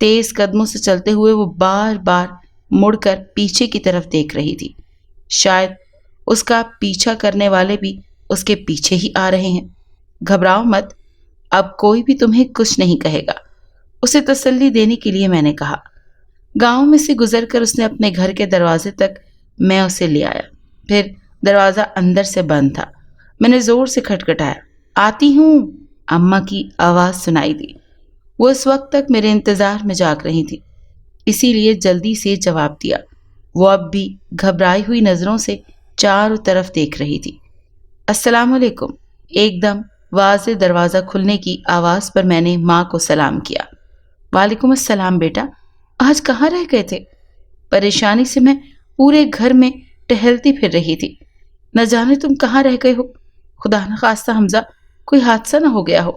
تیز قدموں سے چلتے ہوئے وہ بار بار مڑ کر پیچھے کی طرف دیکھ رہی تھی. شاید اس کا پیچھا کرنے والے بھی اس کے پیچھے ہی آ رہے ہیں. گھبراؤ مت، اب کوئی بھی تمہیں کچھ نہیں کہے گا، اسے تسلی دینے کے لیے میں نے کہا. گاؤں میں سے گزر کر اس نے اپنے گھر کے دروازے تک میں اسے لے آیا. پھر دروازہ اندر سے بند تھا. میں نے زور سے کھٹکھٹایا. آتی ہوں، اماں کی آواز سنائی دی. وہ اس وقت تک میرے انتظار میں جاگ رہی تھی، اسی لیے جلدی سے جواب دیا. وہ اب بھی گھبرائی ہوئی نظروں سے چاروں طرف دیکھ رہی تھی. السلام علیکم. ایک دم واضح دروازہ کھلنے کی آواز پر میں نے ماں کو سلام کیا. وعلیکم السلام بیٹا، آج کہاں رہ گئے تھے؟ پریشانی سے میں پورے گھر میں ٹہلتی پھر رہی تھی. نہ جانے تم کہاں رہ گئے ہو، خدا نہ خواستہ حمزہ کوئی حادثہ نہ ہو گیا ہو.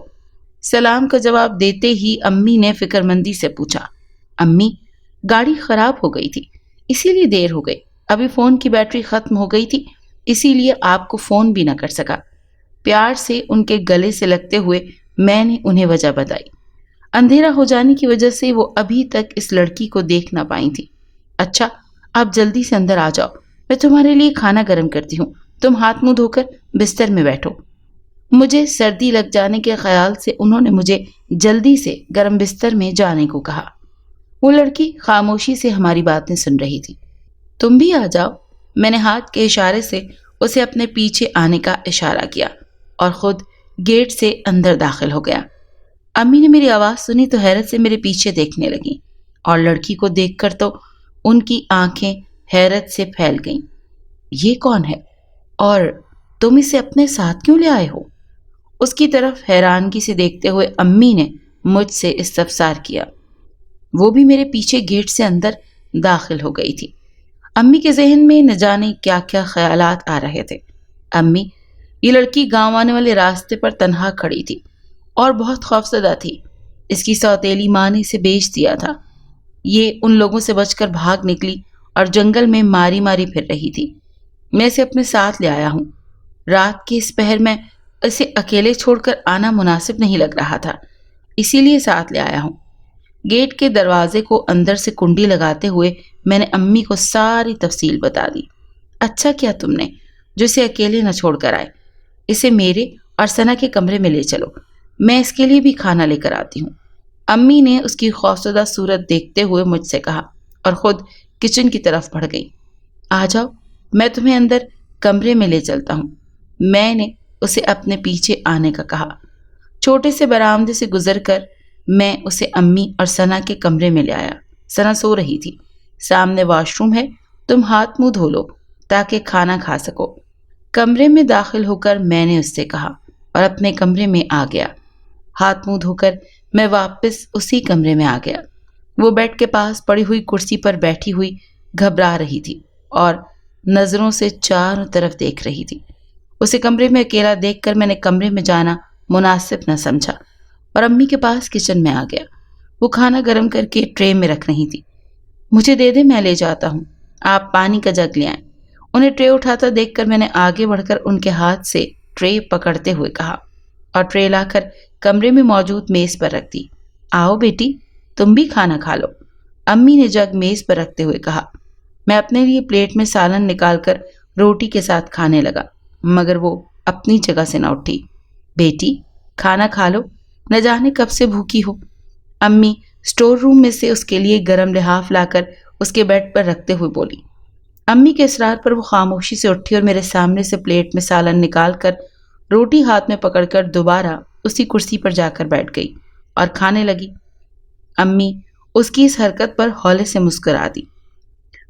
سلام کا جواب دیتے ہی امی نے فکر مندی سے پوچھا. امی، گاڑی خراب ہو گئی تھی، اسی لیے دیر ہو گئی. ابھی فون کی بیٹری ختم ہو گئی تھی، اسی لیے آپ کو فون بھی نہ کر سکا. پیار سے ان کے گلے سے لگتے ہوئے میں نے انہیں وجہ بتائی. اندھیرا ہو جانے کی وجہ سے وہ ابھی تک اس لڑکی کو دیکھ نہ پائی تھی. اچھا، آپ جلدی سے اندر آ جاؤ، میں تمہارے لیے کھانا گرم کرتی ہوں. تم ہاتھ منہ دھو کر بستر میں بیٹھو. مجھے سردی لگ جانے کے خیال سے انہوں نے مجھے جلدی سے گرم بستر میں جانے کو کہا. وہ لڑکی خاموشی سے ہماری باتیں سن رہی تھی. تم بھی آ جاؤ. میں نے ہاتھ کے اشارے سے اسے اپنے پیچھے آنے کا اشارہ کیا اور خود گیٹ سے اندر داخل ہو گیا. امی نے میری آواز سنی تو حیرت سے میرے پیچھے دیکھنے لگیں اور لڑکی کو دیکھ کر تو ان کی آنکھیں حیرت سے پھیل گئیں. یہ کون ہے اور تم اسے اپنے ساتھ کیوں لے آئے ہو؟ اس کی طرف حیرانگی سے دیکھتے ہوئے امی نے مجھ سے استفسار کیا. وہ بھی میرے پیچھے گیٹ سے اندر داخل ہو گئی تھی. امی کے ذہن میں نہ جانے کیا کیا خیالات آ رہے تھے. امی، یہ لڑکی گاؤں آنے والے راستے پر تنہا کھڑی تھی اور بہت خوفزدہ تھی. اس کی سوتیلی ماں نے اسے بیچ دیا تھا. یہ ان لوگوں سے بچ کر بھاگ نکلی اور جنگل میں ماری ماری پھر رہی تھی. میں اسے اپنے ساتھ لے آیا ہوں. رات کے اس پہر میں اسے اکیلے چھوڑ کر آنا مناسب نہیں لگ رہا تھا، اسی لیے ساتھ لے آیا ہوں. گیٹ کے دروازے کو اندر سے کنڈی لگاتے ہوئے میں نے امی کو ساری تفصیل بتا دی. اچھا کیا تم نے جو اسے اکیلے نہ چھوڑ کر آئے. اسے میرے اور ثنا کے کمرے میں لے چلو، میں اس کے لیے بھی کھانا لے کر آتی ہوں. امی نے اس کی خوفزدہ صورت دیکھتے ہوئے مجھ سے کہا اور خود کچن کی طرف بڑھ گئی. آ جاؤ، میں تمہیں اندر کمرے میں لے چلتا ہوں. میں نے اسے اپنے پیچھے آنے کا کہا. چھوٹے سے برآمدے سے گزر کر میں اسے امی اور ثنا کے کمرے میں لے آیا. ثنا سو رہی تھی. سامنے واش روم ہے، تم ہاتھ منہ دھو لو تاکہ کھانا کھا سکو. کمرے میں داخل ہو کر میں نے اس سے کہا اور اپنے کمرے میں آ گیا. ہاتھ منہ دھو کر میں واپس اسی کمرے میں آ گیا. وہ بیڈ کے پاس پڑی ہوئی کرسی پر بیٹھی ہوئی گھبرا رہی تھی اور نظروں سے چاروں طرف دیکھ رہی تھی. اسے کمرے میں اکیلا دیکھ کر میں نے کمرے میں جانا مناسب نہ سمجھا اور امی کے پاس کچن میں آ گیا. وہ کھانا گرم کر کے ٹرے میں رکھ رہی تھی. مجھے دے دے، میں لے جاتا ہوں. آپ پانی کا جگ لے آئیں. انہیں ٹرے اٹھاتا دیکھ کر میں نے آگے بڑھ کر ان کے ہاتھ سے ٹرے پکڑتے ہوئے کہا اور ٹرے لا کر کمرے میں موجود میز پر رکھ دی. آؤ بیٹی، تم بھی کھانا کھا لو. امی نے جگ میز پر رکھتے ہوئے کہا. میں اپنے لیے پلیٹ میں سالن نکال کر روٹی کے ساتھ کھانے لگا مگر وہ اپنی جگہ سے نہ اٹھی. بیٹی، کھانا کھا لو، نہ جانے کب سے بھوکی ہو. امی اسٹور روم میں سے اس کے لیے گرم لحاف لا کر اس کے بیڈ پر رکھتے ہوئے بولی. امی کے اصرار پر وہ خاموشی سے اٹھی اور میرے سامنے سے پلیٹ میں سالن نکال کر روٹی ہاتھ میں پکڑ کر دوبارہ اسی کرسی پر جا کر بیٹھ گئی اور کھانے لگی. امی اس کی اس حرکت پر ہولے سے مسکرا دی.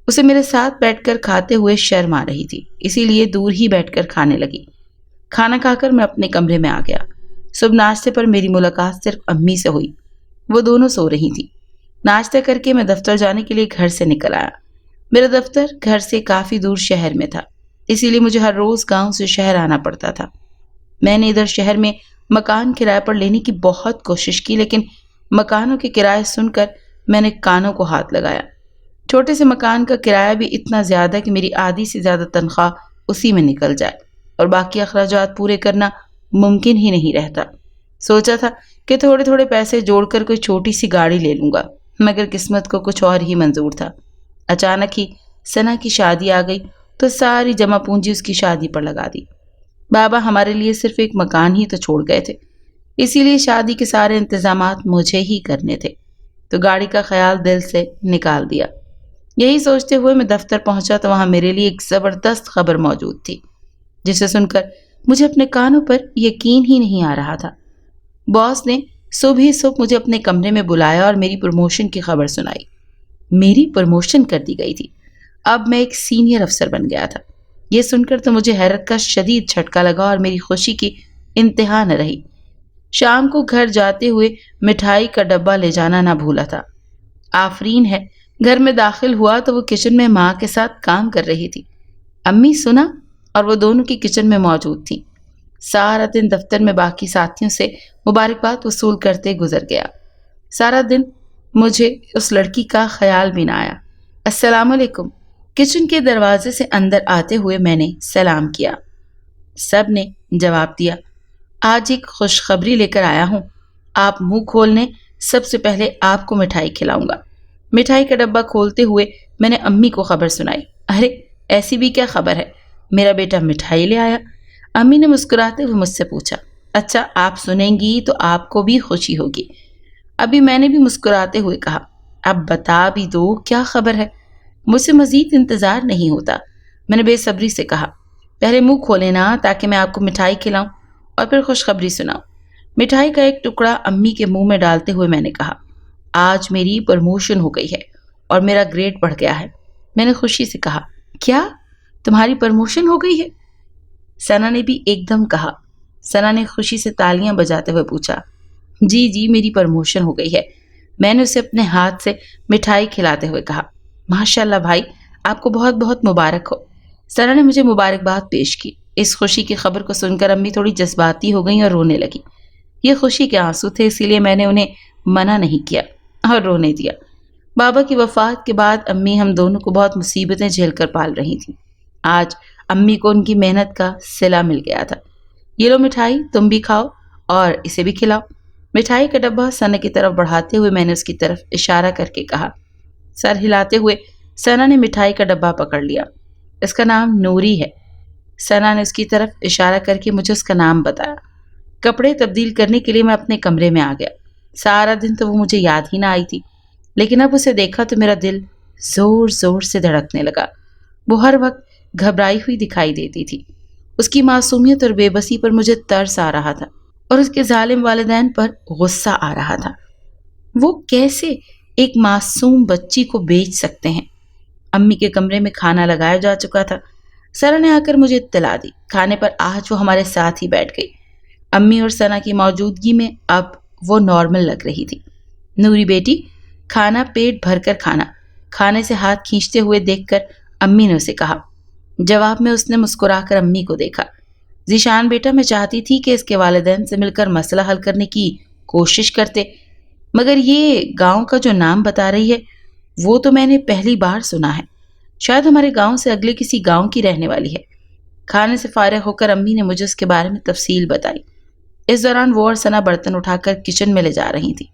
اسے میرے ساتھ بیٹھ کر کھاتے ہوئے شرم آ رہی تھی، اسی لیے دور ہی بیٹھ کر کھانے لگی. کھانا کھا کر میں اپنے کمرے میں آ گیا. صبح ناشتے پر میری ملاقات صرف امی سے ہوئی. وہ دونوں سو رہی تھیں. ناشتہ کر کے میں دفتر جانے کے لیے گھر سے نکل آیا. میرا دفتر گھر سے کافی دور شہر میں تھا، اسی لیے مجھے ہر روز گاؤں سے شہر آنا پڑتا تھا. میں نے ادھر شہر میں مکان کرائے پر لینے کی بہت کوشش کی لیکن مکانوں کے کرائے سن کر میں نے کانوں کو ہاتھ لگایا. چھوٹے سے مکان کا کرایہ بھی اتنا زیادہ کہ میری آدھی سے زیادہ تنخواہ اسی میں نکل جائے اور باقی اخراجات پورے کرنا ممکن ہی نہیں رہتا. سوچا تھا کہ تھوڑے تھوڑے پیسے جوڑ کر کوئی چھوٹی سی گاڑی لے لوں گا مگر قسمت کو کچھ اور ہی منظور تھا۔ اچانک ہی ثنا کی شادی آ گئی تو ساری جمع پونجی اس کی شادی پر لگا دی۔ بابا ہمارے لیے صرف ایک مکان ہی تو چھوڑ گئے تھے، اسی لیے شادی کے سارے انتظامات مجھے ہی کرنے تھے، تو گاڑی کا خیال دل سے نکال دیا۔ یہی سوچتے ہوئے میں دفتر پہنچا تو وہاں میرے لیے ایک زبردست خبر موجود تھی، جسے سن کر مجھے اپنے کانوں پر یقین ہی نہیں آ رہا تھا۔ باس نے صبح ہی صبح مجھے اپنے کمرے میں بلایا اور میری پروموشن کی خبر سنائی۔ میری پروموشن کر دی گئی تھی، اب میں ایک سینئر افسر بن گیا تھا۔ یہ سن کر تو مجھے حیرت کا شدید جھٹکا لگا اور میری خوشی کی انتہا نہ رہی۔ شام کو گھر جاتے ہوئے مٹھائی کا ڈبہ لے جانا نہ بھولا تھا۔ آفرین ہے، گھر میں داخل ہوا تو وہ کچن میں ماں کے ساتھ کام کر رہی تھی۔ امی سنا اور وہ دونوں کی کچن میں موجود تھیں۔ سارا دن دفتر میں باقی ساتھیوں سے مبارکباد وصول کرتے گزر گیا۔ سارا دن مجھے اس لڑکی کا خیال بھی نہ آیا۔ السلام علیکم، کچن کے دروازے سے اندر آتے ہوئے میں نے سلام کیا۔ سب نے جواب دیا۔ آج ایک خوشخبری لے کر آیا ہوں، آپ منہ کھولنے، سب سے پہلے آپ کو مٹھائی کھلاؤں گا۔ مٹھائی کا ڈبہ کھولتے ہوئے میں نے امی کو خبر سنائی۔ ارے ایسی بھی کیا خبر ہے، میرا بیٹا مٹھائی لے آیا۔ امی نے مسکراتے ہوئے مجھ سے پوچھا، اچھا آپ سنیں گی تو آپ کو بھی خوشی ہوگی۔ ابھی میں نے بھی مسکراتے ہوئے کہا، اب بتا بھی دو کیا خبر ہے، مجھ سے مزید انتظار نہیں ہوتا۔ میں نے بے صبری سے کہا، پہلے منہ کھولے نا تاکہ میں آپ کو مٹھائی کھلاؤں اور پھر خوشخبری سناؤں۔ مٹھائی کا ایک ٹکڑا امی کے منہ میں ڈالتے ہوئے میں نے کہا، آج میری پروموشن ہو گئی ہے اور میرا گریڈ بڑھ گیا ہے۔ میں نے خوشی سے کہا، کیا تمہاری پروموشن ہو گئی ہے؟ ثنا نے بھی ایک دم کہا۔ ثنا نے خوشی سے تالیاں بجاتے ہوئے پوچھا، جی جی میری پروموشن ہو گئی ہے۔ میں نے اسے اپنے ہاتھ سے مٹھائی کھلاتے ہوئے کہا، ماشاء اللہ بھائی، آپ کو بہت بہت مبارک ہو۔ ثنا نے مجھے مبارکباد پیش کی۔ اس خوشی کی خبر کو سن کر امی تھوڑی جذباتی ہو گئیں اور رونے لگی۔ یہ خوشی کے آنسو تھے، اسی لیے میں نے انہیں منع نہیں کیا اور رونے دیا۔ بابا کی وفات کے بعد امی ہم دونوں کو بہت مصیبتیں جھیل کر پال رہی تھیں۔ آج امی کو ان کی محنت کا صلہ مل گیا تھا۔ یہ لو مٹھائی، تم بھی کھاؤ اور اسے بھی کھلاؤ۔ مٹھائی کا ڈبہ ثنا کی طرف بڑھاتے ہوئے میں نے اس کی طرف اشارہ کر کے کہا۔ سر ہلاتے ہوئے ثنا نے مٹھائی کا ڈبہ پکڑ لیا۔ اس کا نام نوری ہے۔ ثنا نے اس کی طرف اشارہ کر کے مجھے اس کا نام بتایا۔ کپڑے تبدیل کرنے کے لیے میں اپنے کمرے میں آ گیا۔ سارا دن تو وہ مجھے یاد ہی نہ آئی تھی، لیکن اب اسے دیکھا تو میرا دل زور زور سے دھڑکنے لگا۔ وہ ہر وقت گھبرائی ہوئی دکھائی دیتی تھی۔ اس کی معصومیت اور بے بسی پر مجھے ترس آ رہا تھا اور اس کے ظالم والدین پر غصہ آ رہا تھا۔ وہ کیسے ایک معصوم بچی کو بیچ سکتے ہیں؟ امی کے کمرے میں کھانا لگایا جا چکا تھا۔ ثنا نے آ کر مجھے اطلاع دی۔ کھانے پر آج وہ ہمارے ساتھ ہی بیٹھ گئی۔ امی اور ثنا کی موجودگی میں اب وہ نارمل لگ رہی تھی۔ نوری بیٹی، کھانا پیٹ بھر کر کھانا۔ کھانے سے ہاتھ کھینچتے ہوئے دیکھ کر امی نے اسے کہا۔ جواب میں اس نے مسکرا کر امی کو دیکھا۔ ذیشان بیٹا، میں چاہتی تھی کہ اس کے والدین سے مل کر مسئلہ حل کرنے کی کوشش کرتے، مگر یہ گاؤں کا جو نام بتا رہی ہے وہ تو میں نے پہلی بار سنا ہے۔ شاید ہمارے گاؤں سے اگلے کسی گاؤں کی رہنے والی ہے۔ کھانے سے فارغ ہو کر امی نے مجھے اس کے بارے میں تفصیل بتائی۔ اس دوران وہ اور ثنا برتن اٹھا کر کچن میں لے جا رہی تھی۔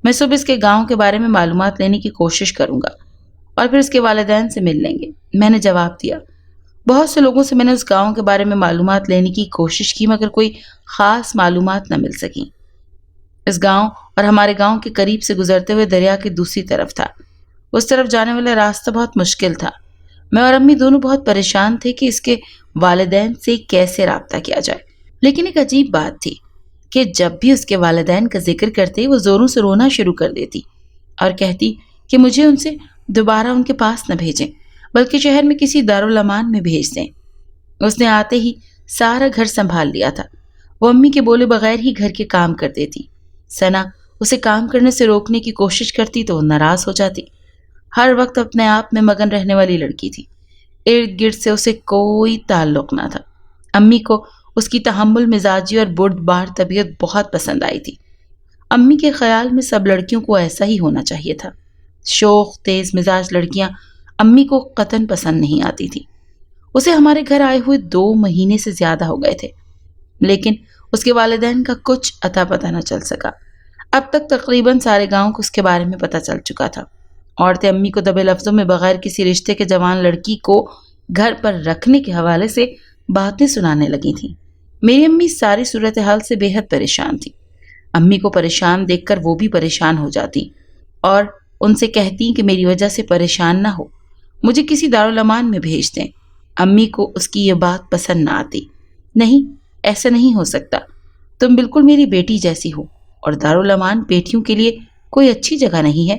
میں صبح اس کے گاؤں کے بارے میں معلومات لینے کی کوشش کروں گا اور پھر اس کے والدین سے مل لیں گے، میں نے جواب دیا۔ بہت سے لوگوں سے میں نے اس گاؤں کے بارے میں معلومات لینے کی کوشش کی، مگر کوئی خاص معلومات نہ مل سکیں۔ اس گاؤں اور ہمارے گاؤں کے قریب سے گزرتے ہوئے دریا کی دوسری طرف تھا۔ اس طرف جانے والا راستہ بہت مشکل تھا۔ میں اور امی دونوں بہت پریشان تھے کہ اس کے والدین سے کیسے رابطہ کیا جائے، لیکن ایک عجیب بات تھی کہ جب بھی اس کے والدین کا ذکر کرتے وہ زوروں سے رونا شروع کر دیتی اور کہتی کہ مجھے ان سے دوبارہ ان کے پاس نہ بھیجیں بلکہ شہر میں کسی دارالامان میں بھیج دیں۔ اس نے آتے ہی سارا گھر سنبھال لیا تھا۔ وہ امی کے بولے بغیر ہی گھر کے کام کر دیتی۔ ثنا اسے کام کرنے سے روکنے کی کوشش کرتی تو وہ ناراض ہو جاتی۔ ہر وقت اپنے آپ میں مگن رہنے والی لڑکی تھی۔ ارد گرد سے اسے کوئی تعلق نہ تھا۔ امی کو اس کی تحمل مزاجی اور بردبار طبیعت بہت پسند آئی تھی۔ امی کے خیال میں سب لڑکیوں کو ایسا ہی ہونا چاہیے تھا۔ شوخ تیز مزاج لڑکیاں امی کو قطعاً پسند نہیں آتی تھی۔ اسے ہمارے گھر آئے ہوئے 2 مہینے سے زیادہ ہو گئے تھے، لیکن اس کے والدین کا کچھ اتا پتہ نہ چل سکا۔ اب تک تقریباً سارے گاؤں کو اس کے بارے میں پتہ چل چکا تھا۔ عورتیں امی کو دبے لفظوں میں بغیر کسی رشتے کے جوان لڑکی کو گھر پر رکھنے کے حوالے سے باتیں سنانے لگی تھیں۔ میری امی ساری صورتحال سے بے حد پریشان تھی۔ امی کو پریشان دیکھ کر وہ بھی پریشان ہو جاتی اور ان سے کہتی کہ میری وجہ سے پریشان نہ ہو، مجھے کسی دارالامان میں بھیج دیں۔ امی کو اس کی یہ بات پسند نہ آتی۔ نہیں، ایسا نہیں ہو سکتا، تم بالکل میری بیٹی جیسی ہو، اور دارالامان بیٹیوں کے لیے کوئی اچھی جگہ نہیں ہے۔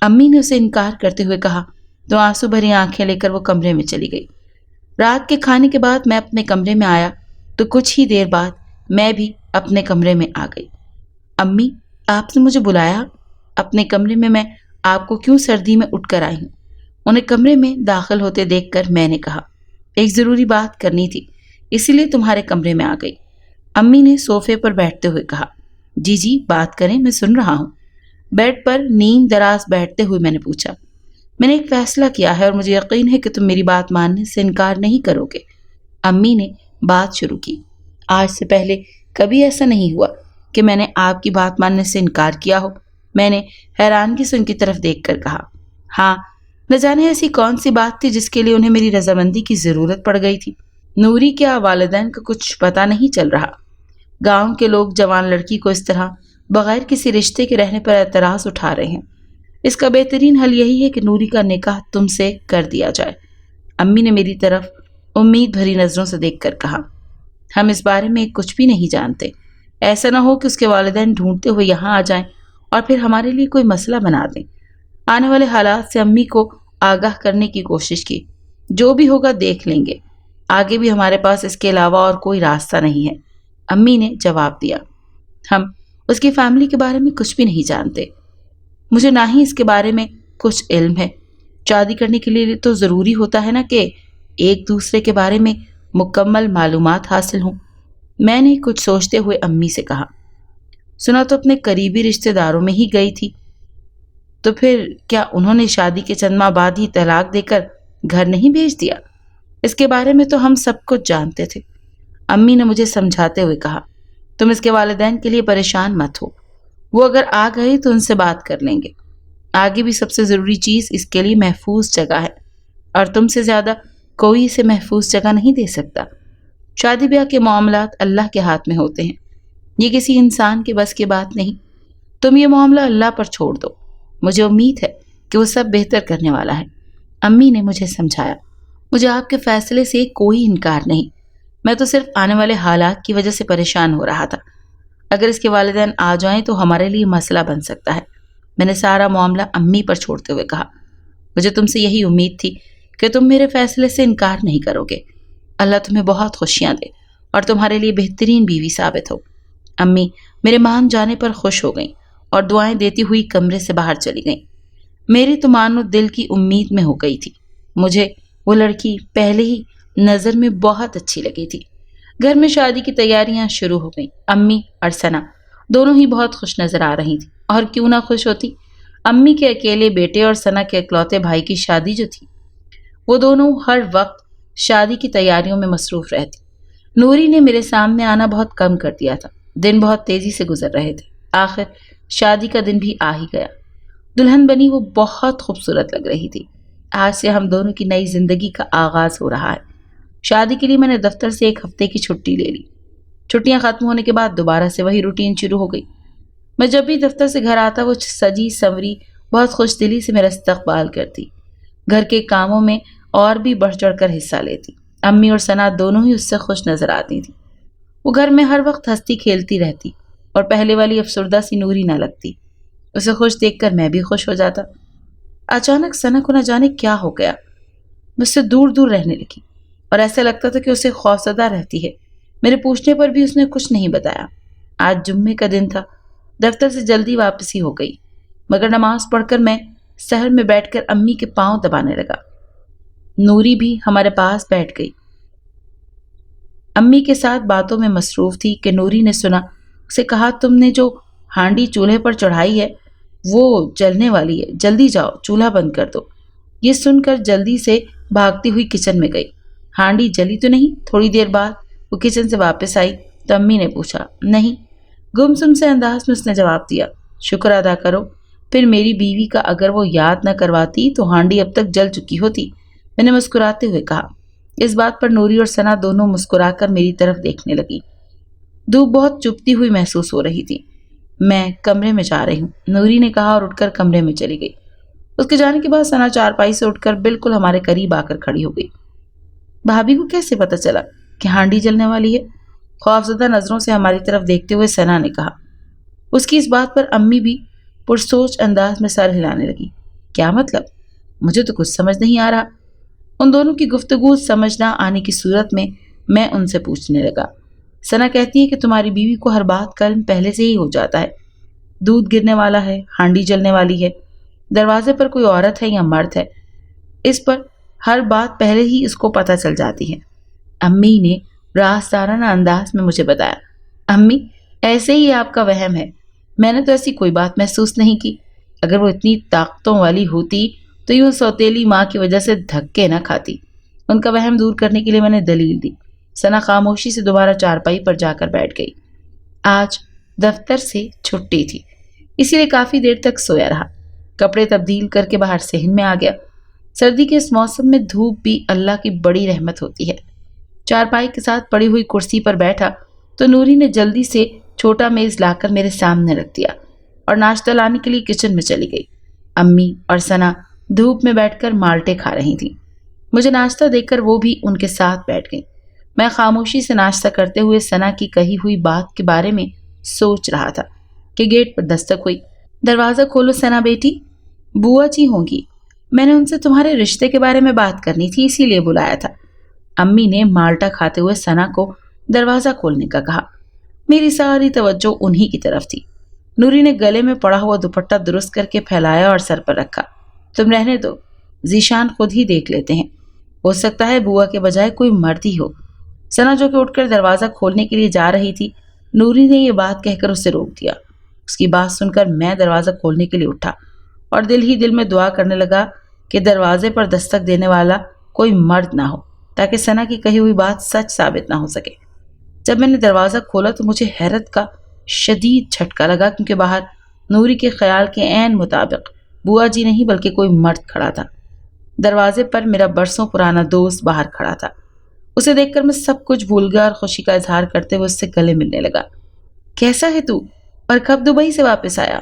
امی نے اسے انکار کرتے ہوئے کہا تو آنسو بھری آنکھیں لے کر وہ کمرے میں چلی گئی۔ رات کے کھانے کے بعد میں اپنے کمرے میں آیا تو کچھ ہی دیر بعد میں بھی اپنے کمرے میں آ گئی۔ امی، آپ نے مجھے بلایا؟ اپنے کمرے میں آپ کو کیوں سردی میں اٹھ کر آئی ہوں؟ انہیں کمرے میں داخل ہوتے دیکھ کر میں نے کہا، ایک ضروری بات کرنی تھی، اسی لیے تمہارے کمرے میں آ گئی۔ امی نے صوفے پر بیٹھتے ہوئے کہا، جی جی بات کریں، میں سن رہا ہوں۔ بیڈ پر نیم دراز بیٹھتے ہوئے میں نے پوچھا، میں نے ایک فیصلہ کیا ہے اور مجھے یقین ہے کہ تم میری بات ماننے سے انکار نہیں کرو گے۔ امی نے بات شروع کی، آج سے پہلے کبھی ایسا نہیں ہوا کہ میں نے آپ کی بات ماننے سے انکار کیا ہو۔ میں نے حیرانگی سے ان کی طرف دیکھ کر کہا، ہاں، نہ جانے ایسی کون سی بات تھی جس کے لیے انہیں میری رضامندی کی ضرورت پڑ گئی تھی۔ نوری کیا والدین کا کچھ پتہ نہیں چل رہا؟ گاؤں کے لوگ جوان لڑکی کو اس طرح بغیر کسی رشتے کے رہنے پر اعتراض اٹھا رہے ہیں۔ اس کا بہترین حل یہی ہے کہ نوری کا نکاح تم سے کر دیا جائے۔ امی نے میری طرف امید بھری نظروں سے دیکھ کر کہا، ہم اس بارے میں کچھ بھی نہیں جانتے۔ ایسا نہ ہو کہ اس کے والدین ڈھونڈتے ہوئے یہاں آ جائیں اور پھر ہمارے لیے کوئی مسئلہ بنا دیں۔ آنے والے حالات سے امی کو آگاہ کرنے کی کوشش کی، جو بھی ہوگا دیکھ لیں گے، آگے بھی ہمارے پاس اس کے علاوہ اور کوئی راستہ نہیں ہے۔ امی نے جواب دیا، ہم اس کی فیملی کے بارے میں کچھ بھی نہیں جانتے، مجھے نہ ہی اس کے بارے میں کچھ علم ہے۔ شادی کرنے کے لیے تو ضروری ہوتا ہے نا کہ ایک دوسرے کے بارے میں مکمل معلومات حاصل ہوں۔ میں نے کچھ سوچتے ہوئے امی سے کہا، سنا تو اپنے قریبی رشتہ داروں میں ہی گئی تھی، تو پھر کیا انہوں نے شادی کے چند ماہ بعد ہی طلاق دے کر گھر نہیں بھیج دیا؟ اس کے بارے میں تو ہم سب کچھ جانتے تھے۔ امی نے مجھے سمجھاتے ہوئے کہا، تم اس کے والدین کے لیے پریشان مت ہو، وہ اگر آ گئے تو ان سے بات کر لیں گے۔ آگے بھی سب سے ضروری چیز اس کے لیے محفوظ جگہ ہے، اور تم سے زیادہ کوئی اسے محفوظ جگہ نہیں دے سکتا۔ شادی بیاہ کے معاملات اللہ کے ہاتھ میں ہوتے ہیں، یہ کسی انسان کے بس کی بات نہیں۔ تم یہ معاملہ اللہ پر چھوڑ دو، مجھے امید ہے کہ وہ سب بہتر کرنے والا ہے۔ امی نے مجھے سمجھایا، مجھے آپ کے فیصلے سے کوئی انکار نہیں، میں تو صرف آنے والے حالات کی وجہ سے پریشان ہو رہا تھا۔ اگر اس کے والدین آ جائیں تو ہمارے لیے مسئلہ بن سکتا ہے۔ میں نے سارا معاملہ امی پر چھوڑتے ہوئے کہا، مجھے تم سے یہی امید تھی کہ تم میرے فیصلے سے انکار نہیں کرو گے۔ اللہ تمہیں بہت خوشیاں دے اور تمہارے لیے بہترین بیوی ثابت ہو۔ امی میرے مان جانے پر خوش ہو گئیں اور دعائیں دیتی ہوئی کمرے سے باہر چلی گئیں۔ میری تو مانو دل کی امید میں ہو گئی تھی۔ مجھے وہ لڑکی پہلے ہی نظر میں بہت اچھی لگی تھی۔ گھر میں شادی کی تیاریاں شروع ہو گئیں۔ امی اور ثنا دونوں ہی بہت خوش نظر آ رہی تھیں، اور کیوں نہ خوش ہوتی؟ امی کے اکیلے بیٹے اور ثنا کے اکلوتے بھائی کی شادی جو تھی، وہ دونوں ہر وقت شادی کی تیاریوں میں مصروف رہتی۔ نوری نے میرے سامنے آنا بہت کم کر دیا تھا، دن بہت تیزی سے گزر رہے تھے۔ آخر شادی کا دن بھی آ ہی گیا۔ دلہن بنی وہ بہت خوبصورت لگ رہی تھی۔ آج سے ہم دونوں کی نئی زندگی کا آغاز ہو رہا ہے۔ شادی کے لیے میں نے دفتر سے 1 ہفتے کی چھٹی لے لی۔ چھٹیاں ختم ہونے کے بعد دوبارہ سے وہی روٹین شروع ہو گئی۔ میں جب بھی دفتر سے گھر آتا وہ سجی سنوری بہت خوش دلی سے میرا استقبال کرتی، گھر کے کاموں میں اور بھی بڑھ چڑھ کر حصہ لیتی۔ امی اور ثنا دونوں ہی اس سے خوش نظر آتی تھیں۔ وہ گھر میں ہر وقت ہنستی کھیلتی رہتی اور پہلے والی افسردہ سی نوری نہ لگتی۔ اسے خوش دیکھ کر میں بھی خوش ہو جاتا۔ اچانک ثنا کو نہ جانے کیا ہو گیا، مجھ سے دور دور رہنے لگی اور ایسا لگتا تھا کہ اسے خوفزدہ رہتی ہے۔ میرے پوچھنے پر بھی اس نے کچھ نہیں بتایا۔ آج جمعے کا دن تھا، دفتر سے جلدی واپسی ہو گئی، مگر نماز پڑھ کر میں سحر میں بیٹھ کر امی کے پاؤں دبانے لگا۔ نوری بھی ہمارے پاس بیٹھ گئی، امی کے ساتھ باتوں میں مصروف تھی کہ نوری نے سنا، اسے کہا، تم نے جو ہانڈی چولہے پر چڑھائی ہے وہ جلنے والی ہے، جلدی جاؤ چولہا بند کر دو۔ یہ سن کر جلدی سے بھاگتی ہوئی کچن میں گئی۔ ہانڈی جلی تو نہیں؟ تھوڑی دیر بعد وہ کچن سے واپس آئی تو امی نے پوچھا، نہیں۔ گمسم سے انداز میں اس نے جواب دیا، شکر ادا کرو، پھر میری بیوی کا اگر وہ یاد نہ کرواتی تو ہانڈی اب تک جل چکی ہوتی، میں نے مسکراتے ہوئے کہا۔ اس بات پر نوری اور ثنا دونوں مسکرا کر میری طرف دیکھنے لگی۔ دھوپ بہت چپتی ہوئی محسوس ہو رہی تھی۔ میں کمرے میں جا رہی ہوں، نوری نے کہا اور اٹھ کر کمرے میں چلی گئی۔ اس کے جانے کے بعد ثنا چارپائی سے اٹھ کر بالکل ہمارے قریب آ کر کھڑی ہو گئی۔ بھابھی کو کیسے پتہ چلا کہ ہانڈی جلنے والی ہے؟ خوفزدہ نظروں سے ہماری طرف دیکھتے ہوئے ثنا نے کہا۔ اس کی اس بات پر امی بھی پرسوچ انداز میں سر ہلانے لگی۔ کیا مطلب؟ مجھے تو کچھ سمجھ نہیں آ رہا۔ ان دونوں کی گفتگو سمجھ نہ آنے کی صورت میں ان سے پوچھنے لگا۔ ثنا کہتی ہے کہ تمہاری بیوی کو ہر بات کا علم پہلے سے ہی ہو جاتا ہے۔ دودھ گرنے والا ہے، ہانڈی جلنے والی ہے، دروازے پر کوئی عورت ہے یا مرد ہے، اس پر ہر بات پہلے ہی اس کو پتہ چل جاتی ہے۔ امی نے رازدارانہ انداز میں مجھے بتایا۔ امی، ایسے ہی آپ کا وہم ہے، میں نے تو ایسی کوئی بات محسوس نہیں کی۔ اگر وہ اتنی طاقتوں والی ہوتی تو یوں سوتیلی ماں کی وجہ سے دھکے نہ کھاتی۔ ان کا وہم دور کرنے کے لیے میں نے دلیل دی۔ ثنا خاموشی سے دوبارہ چارپائی پر جا کر بیٹھ گئی۔ آج دفتر سے چھٹی تھی، اسی لیے کافی دیر تک سویا رہا۔ کپڑے تبدیل کر کے باہر صحن میں آ گیا۔ سردی کے اس موسم میں دھوپ بھی اللہ کی بڑی رحمت ہوتی ہے۔ چارپائی کے ساتھ پڑی ہوئی کرسی پر بیٹھا تو نوری نے جلدی سے چھوٹا میز لا کر میرے سامنے رکھ دیا اور ناشتہ لانے کے لیے کچن میں چلی گئی۔ امی اور ثنا دھوپ میں بیٹھ کر مالٹے کھا رہی تھیں۔ مجھے ناشتہ دے کر وہ بھی ان کے ساتھ بیٹھ گئی۔ میں خاموشی سے ناشتہ کرتے ہوئے ثنا کی کہی ہوئی بات کے بارے میں سوچ رہا تھا کہ گیٹ پر دستک ہوئی۔ دروازہ کھولو ثنا بیٹی، بوا جی ہوں گی، میں نے ان سے تمہارے رشتے کے بارے میں بات کرنی تھی، اسی لیے بلایا تھا۔ امی نے مالٹا کھاتے ہوئے ثنا کو دروازہ کھولنے کا کہا۔ میری ساری توجہ انہی کی طرف تھی۔ نوری نے گلے میں پڑا ہوا دوپٹہ درست کر کے پھیلایا اور سر پر رکھا۔ تم رہنے دو، ذیشان خود ہی دیکھ لیتے ہیں، ہو سکتا ہے بوا کے بجائے کوئی مرد ہی ہو۔ ثنا جو کہ اٹھ کر دروازہ کھولنے کے لیے جا رہی تھی، نوری نے یہ بات کہہ کر اسے روک دیا۔ اس کی بات سن کر میں دروازہ کھولنے کے لیے اٹھا اور دل ہی دل میں دعا کرنے لگا کہ دروازے پر دستک دینے والا کوئی مرد نہ ہو، تاکہ ثنا کی کہی ہوئی بات سچ ثابت نہ ہو سکے۔ جب میں نے دروازہ کھولا تو مجھے حیرت کا شدید جھٹکا لگا، کیونکہ باہر نوری کے خیال کے عین مطابق بوا جی نہیں بلکہ کوئی مرد کھڑا تھا۔ دروازے پر میرا برسوں پرانا دوست باہر کھڑا تھا۔ اسے دیکھ کر میں سب کچھ بھول گیا اور خوشی کا اظہار کرتے ہوئے اس سے گلے ملنے لگا۔ کیسا ہے تو؟ اور کب دبئی سے واپس آیا؟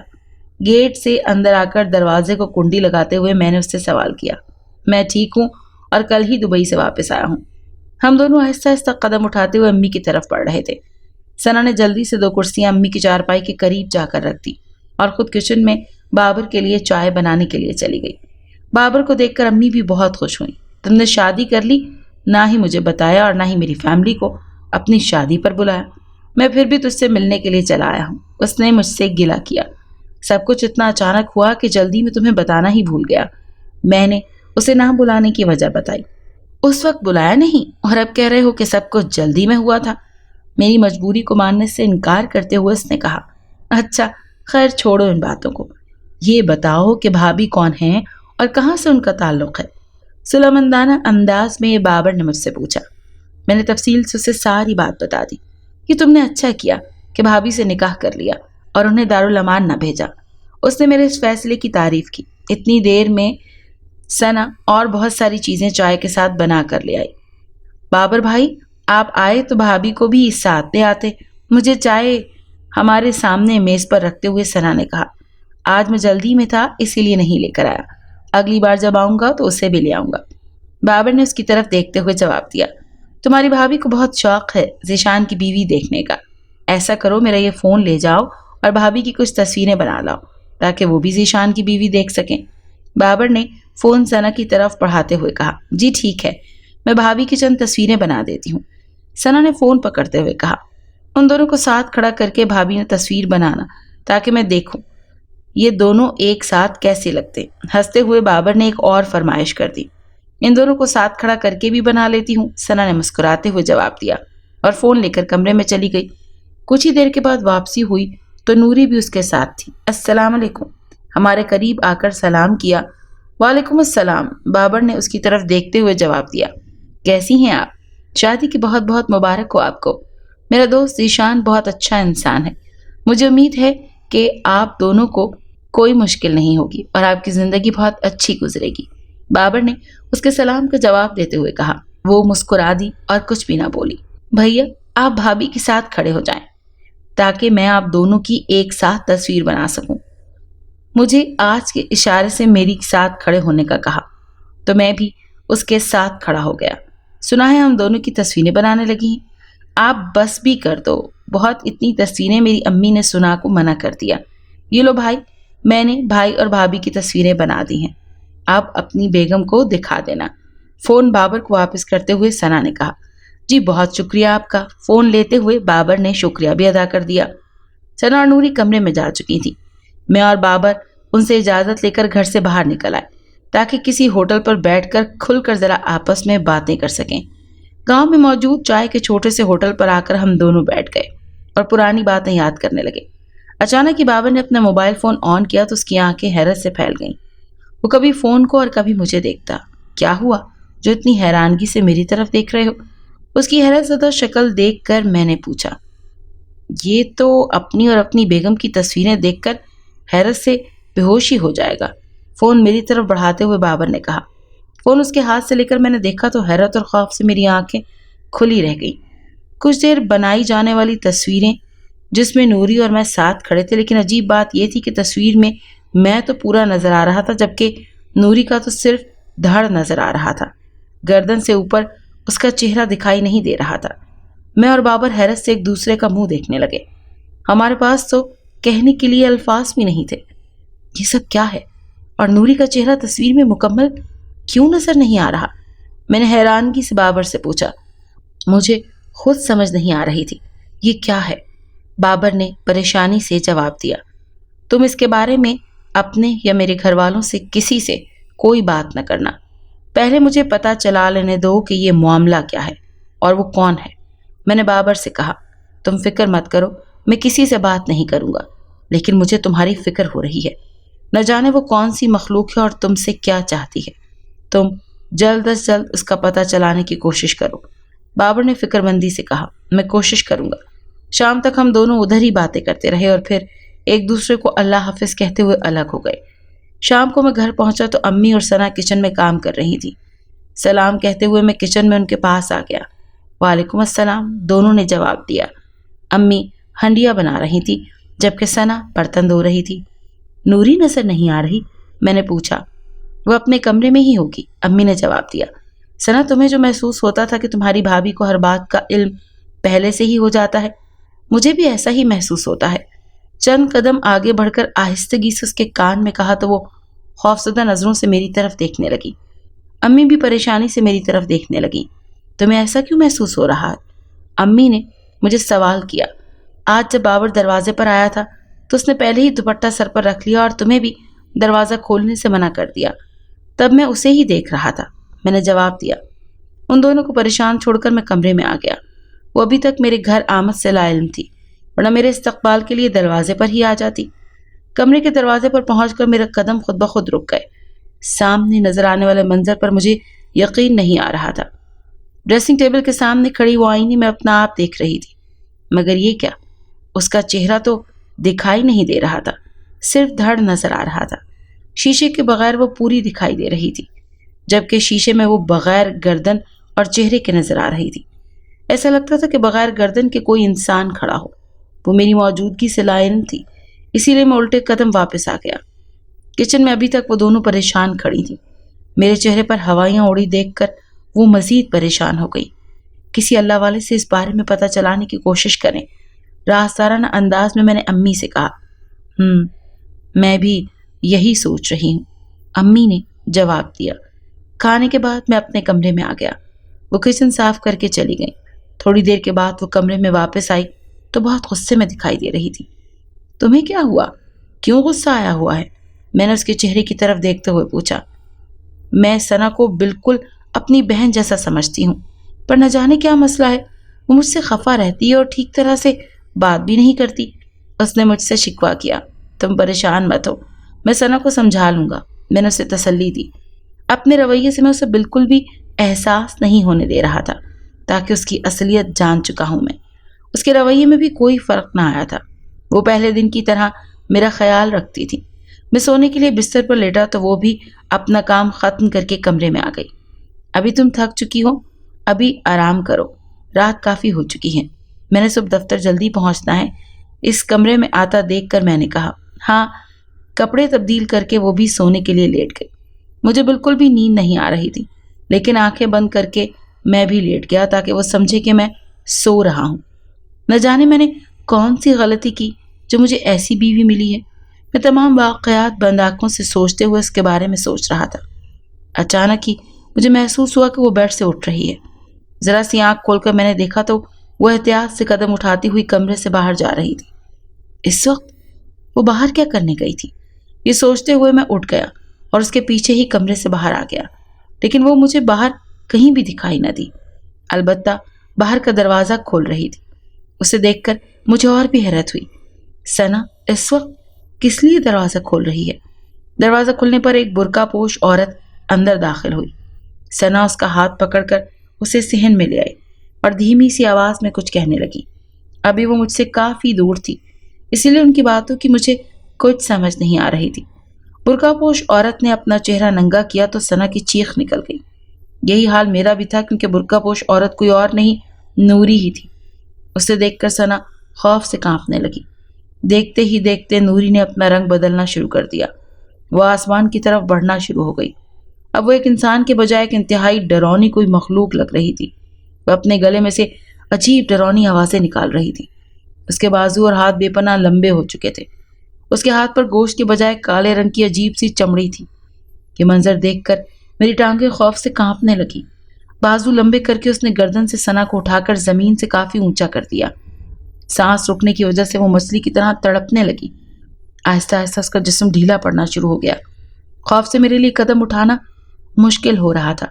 گیٹ سے اندر آ کر دروازے کو کنڈی لگاتے ہوئے میں نے اس سے سوال کیا۔ میں ٹھیک ہوں اور کل ہی دبئی سے واپس آیا ہوں۔ ہم دونوں آہستہ آہستہ قدم اٹھاتے ہوئے امی کی طرف بڑھ رہے تھے۔ ثنا نے جلدی سے 2 کرسیاں امی کی چارپائی کے قریب جا کر رکھ دی اور خود کچن میں بابر کے لیے چائے بنانے کے لیے چلی گئی۔ بابر کو دیکھ کر امی بھی بہت خوش ہوئیں۔ تم نے شادی کر لی، نہ ہی مجھے بتایا اور نہ ہی میری فیملی کو اپنی شادی پر بلایا۔ میں پھر بھی تجھ سے ملنے کے لیے چلا آیا ہوں۔ اس نے مجھ سے گلہ کیا۔ سب کچھ اتنا اچانک ہوا کہ جلدی میں تمہیں بتانا ہی بھول گیا۔ میں نے اسے نہ بلانے کی وجہ بتائی۔ اس وقت بلایا نہیں اور اب کہہ رہے ہو کہ سب کچھ جلدی میں ہوا تھا۔ میری مجبوری کو ماننے سے انکار کرتے ہوئے اس نے کہا۔ اچھا خیر چھوڑو ان باتوں کو، یہ بتاؤ کہ بھابھی کون ہیں اور کہاں سے ان کا تعلق ہے؟ سلیمندانہ انداز میں یہ بابر نے مجھ سے پوچھا۔ میں نے تفصیل سے اسے ساری بات بتا دی کہ تم نے اچھا کیا کہ بھابھی سے نکاح کر لیا اور انہیں دارالامان نہ بھیجا۔ اس نے میرے اس فیصلے کی تعریف کی۔ اتنی دیر میں ثنا اور بہت ساری چیزیں چائے کے ساتھ بنا کر لے آئی۔ بابر بھائی آپ آئے تو بھابھی کو بھی ساتھ لے آتے۔ مجھے چائے ہمارے سامنے میز پر رکھتے ہوئے ثنا نے کہا۔ آج میں جلدی میں تھا اسی لیے نہیں لے کر آیا، اگلی بار جب آؤں گا تو اسے بھی لے آؤں گا۔ بابر نے اس کی طرف دیکھتے ہوئے جواب دیا۔ تمہاری بھابھی کو بہت شوق ہے ذیشان کی بیوی دیکھنے کا۔ ایسا کرو میرا یہ فون لے جاؤ اور بھابھی کی کچھ تصویریں بنا لاؤ تاکہ وہ بھی ذیشان کی بیوی دیکھ سکیں۔ بابر نے فون ثنا کی طرف بڑھاتے ہوئے کہا۔ جی ٹھیک ہے، میں بھابھی کی چند تصویریں بنا دیتی ہوں۔ ثنا نے فون پکڑتے ہوئے کہا۔ ان دونوں کو ساتھ کھڑا کر کے بھابھی نے تصویر بنانا تاکہ میں دیکھوں یہ دونوں ایک ساتھ کیسے لگتے۔ ہنستے ہوئے بابر نے ایک اور فرمائش کر دی۔ ان دونوں کو ساتھ کھڑا کر کے بھی بنا لیتی ہوں، ثنا نے مسکراتے ہوئے جواب دیا اور فون لے کر کمرے میں چلی گئی۔ کچھ ہی دیر کے بعد واپسی ہوئی تو نوری بھی اس کے ساتھ تھی۔ السلام علیکم، ہمارے قریب آ کر سلام کیا۔ وعلیکم السلام، بابر نے اس کی طرف دیکھتے ہوئے جواب دیا۔ کیسی ہیں آپ؟ شادی کی بہت بہت مبارک ہو آپ کو۔ میرا دوست ذیشان بہت اچھا انسان ہے، مجھے امید ہے کہ آپ دونوں کو کوئی مشکل نہیں ہوگی اور آپ کی زندگی بہت اچھی گزرے گی۔ بابر نے اس کے سلام کا جواب دیتے ہوئے کہا۔ وہ مسکرا دی اور کچھ بھی نہ بولی۔ بھیا آپ بھابھی کے ساتھ کھڑے ہو جائیں تاکہ میں آپ دونوں کی ایک ساتھ تصویر بنا سکوں۔ مجھے آج کے اشارے سے میری ساتھ کھڑے ہونے کا کہا تو میں بھی اس کے ساتھ کھڑا ہو گیا۔ سنا ہے ہم دونوں کی تصویریں بنانے لگی ہیں۔ آپ بس بھی کر دو، بہت اتنی تصویریں میری امی نے سنا کو منع کر دیا۔ یہ لو بھائی، میں نے بھائی اور بھابھی کی تصویریں بنا دی ہیں، آپ اپنی بیگم کو دکھا دینا۔ فون بابر کو واپس کرتے ہوئے ثنا نے کہا۔ جی بہت شکریہ آپ کا۔ فون لیتے ہوئے بابر نے شکریہ بھی ادا کر دیا۔ ثنا اور نوری کمرے میں جا چکی تھی۔ میں اور بابر ان سے اجازت لے کر گھر سے باہر نکل آئے تاکہ کسی ہوٹل پر بیٹھ کر کھل کر ذرا آپس میں باتیں کر سکیں۔ گاؤں میں موجود چائے کے چھوٹے سے ہوٹل پر آ کر ہم دونوں بیٹھ گئے اور پرانی باتیں یاد کرنے لگے۔ اچانک ہی بابر نے اپنا موبائل فون آن کیا تو اس کی آنکھیں حیرت سے پھیل گئیں۔ وہ کبھی فون کو اور کبھی مجھے دیکھتا۔ کیا ہوا جو اتنی حیرانگی سے میری طرف دیکھ رہے ہو؟ اس کی حیرت زدہ شکل دیکھ کر میں نے پوچھا۔ یہ تو اپنی اور اپنی بیگم کی تصویریں دیکھ کر حیرت سے بے ہوشی ہو جائے گا، فون میری طرف بڑھاتے ہوئے بابر نے کہا۔ فون اس کے ہاتھ سے لے کر میں نے دیکھا تو حیرت اور خوف سے میری آنکھیں کھلی رہ گئیں۔ کچھ دیر بنائی جانے والی تصویریں جس میں نوری اور میں ساتھ کھڑے تھے، لیکن عجیب بات یہ تھی کہ تصویر میں تو پورا نظر آ رہا تھا جبکہ نوری کا تو صرف دھڑ نظر آ رہا تھا، گردن سے اوپر اس کا چہرہ دکھائی نہیں دے رہا تھا۔ میں اور بابر حیرت سے ایک دوسرے کا منہ دیکھنے لگے۔ ہمارے پاس تو کہنے کے لیے الفاظ بھی نہیں تھے۔ یہ سب کیا ہے؟ اور نوری کا چہرہ تصویر میں مکمل کیوں نظر نہیں آ رہا؟ میں نے حیرانگی سے بابر سے پوچھا۔ مجھے خود سمجھ نہیں آ رہی تھی یہ کیا ہے۔ بابر نے پریشانی سے جواب دیا۔ تم اس کے بارے میں اپنے یا میرے گھر والوں سے کسی سے کوئی بات نہ کرنا۔ پہلے مجھے پتا چلا لینے دو کہ یہ معاملہ کیا ہے اور وہ کون ہے، میں نے بابر سے کہا۔ تم فکر مت کرو، میں کسی سے بات نہیں کروں گا، لیکن مجھے تمہاری فکر ہو رہی ہے۔ نہ جانے وہ کون سی مخلوق ہے اور تم سے کیا چاہتی ہے۔ تم جلد از جلد اس کا پتہ چلانے کی کوشش کرو، بابر نے فکر مندی سے کہا۔ میں کوشش کروں گا۔ شام تک ہم دونوں ادھر ہی باتیں کرتے رہے اور پھر ایک دوسرے کو اللہ حافظ کہتے ہوئے الگ ہو گئے۔ شام کو میں گھر پہنچا تو امی اور ثنا کچن میں کام کر رہی تھی۔ سلام کہتے ہوئے میں کچن میں ان کے پاس آ گیا۔ وعلیکم السلام، دونوں نے جواب دیا۔ امی ہنڈیا بنا رہی تھی جبکہ ثنا برتن دھو رہی تھی۔ نوری نظر نہیں آ رہی؟ میں نے پوچھا۔ وہ اپنے کمرے میں ہی ہوگی، امی نے جواب دیا۔ ثنا تمہیں جو محسوس ہوتا تھا کہ تمہاری بھابھی کو ہر بات کا علم پہلے سے ہی ہو جاتا ہے، مجھے بھی ایسا ہی محسوس ہوتا ہے۔ چند قدم آگے بڑھ کر آہستگی سے اس کے کان میں کہا تو وہ خوفزدہ نظروں سے میری طرف دیکھنے لگی۔ امی بھی پریشانی سے میری طرف دیکھنے لگی۔ تمہیں ایسا کیوں محسوس ہو رہا ہے؟ امی نے مجھے سوال کیا۔ آج جب بابر دروازے پر آیا تھا تو اس نے پہلے ہی دوپٹہ سر پر رکھ لیا اور تمہیں بھی دروازہ کھولنے سے منع کر دیا، تب میں اسے ہی دیکھ رہا تھا، میں نے جواب دیا۔ ان دونوں کو پریشان چھوڑ کر میں کمرے میں آ گیا۔ وہ ابھی تک میرے گھر آمد سے لا علم تھی، ورنہ میرے استقبال کے لیے دروازے پر ہی آ جاتی۔ کمرے کے دروازے پر پہنچ کر میرے قدم خود بخود رک گئے۔ سامنے نظر آنے والے منظر پر مجھے یقین نہیں آ رہا تھا۔ ڈریسنگ ٹیبل کے سامنے کھڑی وہ آئینے میں اپنا آپ دیکھ رہی تھی، مگر یہ کیا، اس کا چہرہ تو دکھائی نہیں دے رہا تھا، صرف دھڑ نظر آ رہا تھا۔ شیشے کے بغیر وہ پوری دکھائی دے رہی تھی، جبکہ شیشے میں وہ بغیر گردن اور چہرے کے نظر آ رہی تھی۔ ایسا لگتا تھا کہ بغیر گردن کے کوئی انسان کھڑا ہو۔ وہ میری موجودگی سے لا علم تھی، اسی لیے میں الٹے قدم واپس آ گیا۔ کچن میں ابھی تک وہ دونوں پریشان کھڑی تھیں۔ میرے چہرے پر ہوائیاں اڑی دیکھ کر وہ مزید پریشان ہو گئی۔ کسی اللہ والے سے اس بارے میں پتہ چلانے کی کوشش کریں، رازدارانہ انداز میں نے امی سے کہا۔ میں بھی یہی سوچ رہی ہوں، امی نے جواب دیا۔ کھانے کے بعد میں اپنے کمرے میں آ گیا۔ وہ کچن صاف کر کے چلی گئی۔ تھوڑی دیر کے بعد وہ کمرے میں واپس آئی تو بہت غصے میں دکھائی دے رہی تھی۔ تمہیں کیا ہوا؟ کیوں غصہ آیا ہوا ہے؟ میں نے اس کے چہرے کی طرف دیکھتے ہوئے پوچھا۔ میں ثنا کو بالکل اپنی بہن جیسا سمجھتی ہوں، پر نہ جانے کیا مسئلہ ہے، وہ مجھ سے خفا رہتی ہے اور ٹھیک طرح سے بات بھی نہیں کرتی۔ اس نے مجھ سے شکوہ کیا۔ تم پریشان مت ہو، میں ثنا کو سمجھا لوں گا، میں نے اسے تسلی دی۔ اپنے رویے سے میں اسے بالکل بھی احساس نہیں ہونے دے رہا تھا تاکہ اس کی اصلیت جان چکا ہوں میں۔ اس کے رویے میں بھی کوئی فرق نہ آیا تھا۔ وہ پہلے دن کی طرح میرا خیال رکھتی تھی۔ میں سونے کے لیے بستر پر لیٹا تو وہ بھی اپنا کام ختم کر کے کمرے میں آ گئی۔ ابھی تم تھک چکی ہو، ابھی آرام کرو، رات کافی ہو چکی ہے، میں نے صبح دفتر جلدی پہنچنا ہے۔ اس کمرے میں آتا دیکھ کر میں نے کہا۔ ہاں، کپڑے تبدیل کر کے وہ بھی سونے کے لیے لیٹ گئی۔ مجھے بالکل بھی نیند نہیں آ رہی تھی، لیکن آنکھیں بند کر کے میں بھی لیٹ گیا تاکہ وہ سمجھے کہ میں سو رہا ہوں۔ نہ جانے میں نے کون سی غلطی کی جو مجھے ایسی بیوی ملی ہے۔ میں تمام واقعات بند آنکھوں سے سوچتے ہوئے اس کے بارے میں سوچ رہا تھا۔ اچانک ہی مجھے محسوس ہوا کہ وہ بیڈ سے اٹھ رہی ہے۔ ذرا سی آنکھ کھول کر میں نے دیکھا تو وہ احتیاط سے قدم اٹھاتی ہوئی کمرے سے باہر جا رہی تھی۔ اس وقت وہ باہر کیا کرنے گئی تھی؟ یہ سوچتے ہوئے میں اٹھ گیا اور اس کے پیچھے ہی کمرے سے باہر آ گیا، لیکن وہ مجھے باہر کہیں بھی دکھائی نہ دی۔ البتہ باہر کا دروازہ کھول رہی تھی۔ اسے دیکھ کر مجھے اور بھی حیرت ہوئی۔ ثنا اس وقت کس لیے دروازہ کھول رہی ہے؟ دروازہ کھلنے پر ایک برقع پوش عورت اندر داخل ہوئی۔ ثنا اس کا ہاتھ پکڑ کر اسے صحن میں لے آئی اور دھیمی سی آواز میں کچھ کہنے لگی۔ ابھی وہ مجھ سے کافی دور تھی، اسی لیے ان کی باتوں کی مجھے کچھ سمجھ نہیں آ رہی تھی۔ برقع پوش عورت نے اپنا چہرہ ننگا کیا تو ثنا کی چیخ نکل گئی۔ یہی حال میرا بھی تھا، کیونکہ برقع پوش عورت کوئی اور نہیں، نوری ہی تھی۔ اسے دیکھ کر ثنا خوف سے کانپنے لگی۔ دیکھتے ہی دیکھتے نوری نے اپنا رنگ بدلنا شروع کر دیا۔ وہ آسمان کی طرف بڑھنا شروع ہو گئی۔ اب وہ ایک انسان کے بجائے ایک انتہائی ڈرونی کوئی مخلوق لگ رہی تھی۔ وہ اپنے گلے میں سے عجیب ڈرونی آوازیں نکال رہی تھی۔ اس کے بازو اور ہاتھ بے پناہ لمبے ہو چکے تھے۔ اس کے ہاتھ پر گوشت کے بجائے کالے رنگ کی عجیب سی چمڑی تھی۔ یہ منظر دیکھ کر میری ٹانگیں خوف سے کانپنے لگی۔ بازو لمبے کر کے اس نے گردن سے ثنا کو اٹھا کر زمین سے کافی اونچا کر دیا۔ سانس رکنے کی وجہ سے وہ مچھلی کی طرح تڑپنے لگی۔ آہستہ آہستہ اس کا جسم ڈھیلا پڑنا شروع ہو گیا۔ خوف سے میرے لیے قدم اٹھانا مشکل ہو رہا تھا۔